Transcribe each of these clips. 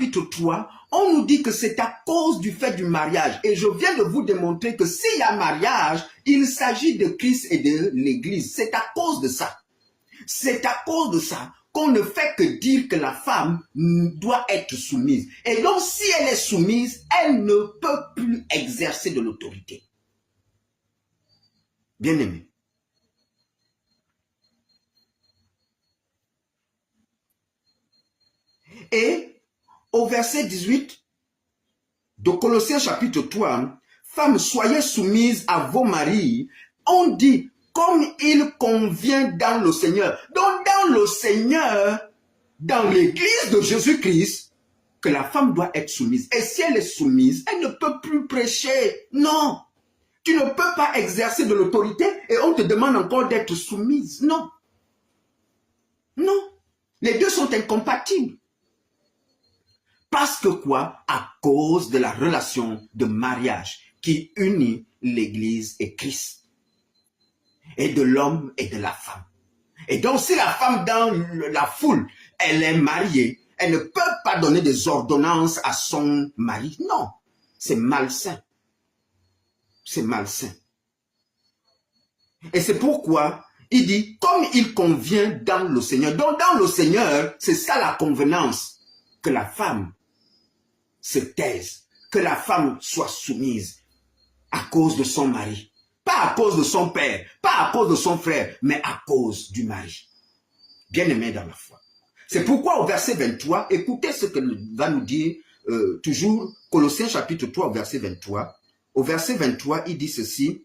chapitre 3, on nous dit que c'est à cause du fait du mariage. Et je viens de vous démontrer que s'il y a mariage, il s'agit de Christ et de l'Église. C'est à cause de ça. C'est à cause de ça qu'on ne fait que dire que la femme doit être soumise. Et donc, si elle est soumise, elle ne peut plus exercer de l'autorité. Bien-aimé. Et au verset 18 de Colossiens chapitre 3, femmes, soyez soumises à vos maris. On dit, comme il convient dans le Seigneur. Donc dans le Seigneur, dans l'église de Jésus-Christ, que la femme doit être soumise. Et si elle est soumise, elle ne peut plus prêcher. Non. Tu ne peux pas exercer de l'autorité et on te demande encore d'être soumise. Non. Non. Les deux sont incompatibles. Parce que quoi? À cause de la relation de mariage qui unit l'Église et Christ. Et de l'homme et de la femme. Et donc si la femme dans la foule, elle est mariée, elle ne peut pas donner des ordonnances à son mari. Non, c'est malsain. C'est malsain. Et c'est pourquoi il dit, comme il convient dans le Seigneur. Donc dans le Seigneur, c'est ça la convenance, que la femme se taise, que la femme soit soumise à cause de son mari. Pas à cause de son père, pas à cause de son frère, mais à cause du mari. Bien-aimé dans la foi. C'est pourquoi au verset 23, écoutez ce que va nous dire toujours Colossiens chapitre 3 au verset 23. Au verset 23, il dit ceci.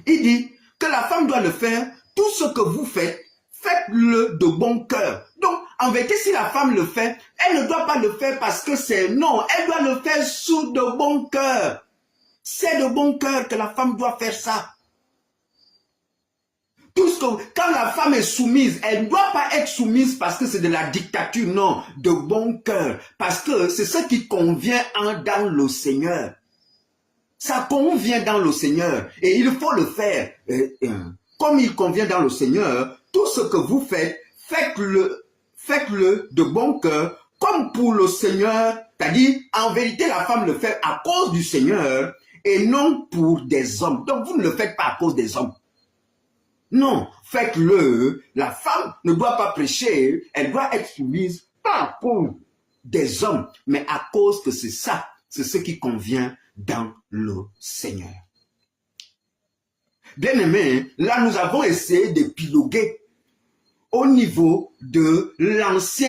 Il dit que la femme doit le faire, tout ce que vous faites, faites-le de bon cœur. Donc, en vérité, si la femme le fait, elle ne doit pas le faire parce que c'est non, elle doit le faire sous de bon cœur. C'est de bon cœur que la femme doit faire ça. Tout ce que, quand la femme est soumise, elle ne doit pas être soumise parce que c'est de la dictature, non, de bon cœur. Parce que c'est ce qui convient dans le Seigneur. Ça convient dans le Seigneur. Et il faut le faire. Comme il convient dans le Seigneur, tout ce que vous faites, faites-le de bon cœur, comme pour le Seigneur. C'est-à-dire, en vérité, la femme le fait à cause du Seigneur et non pour des hommes. Donc, vous ne le faites pas à cause des hommes. Non, faites-le. La femme ne doit pas prêcher, elle doit être soumise, pas pour des hommes, mais à cause que c'est ça, c'est ce qui convient dans le Seigneur. Bien-aimés, là nous avons essayé d'épiloguer au niveau de l'ancien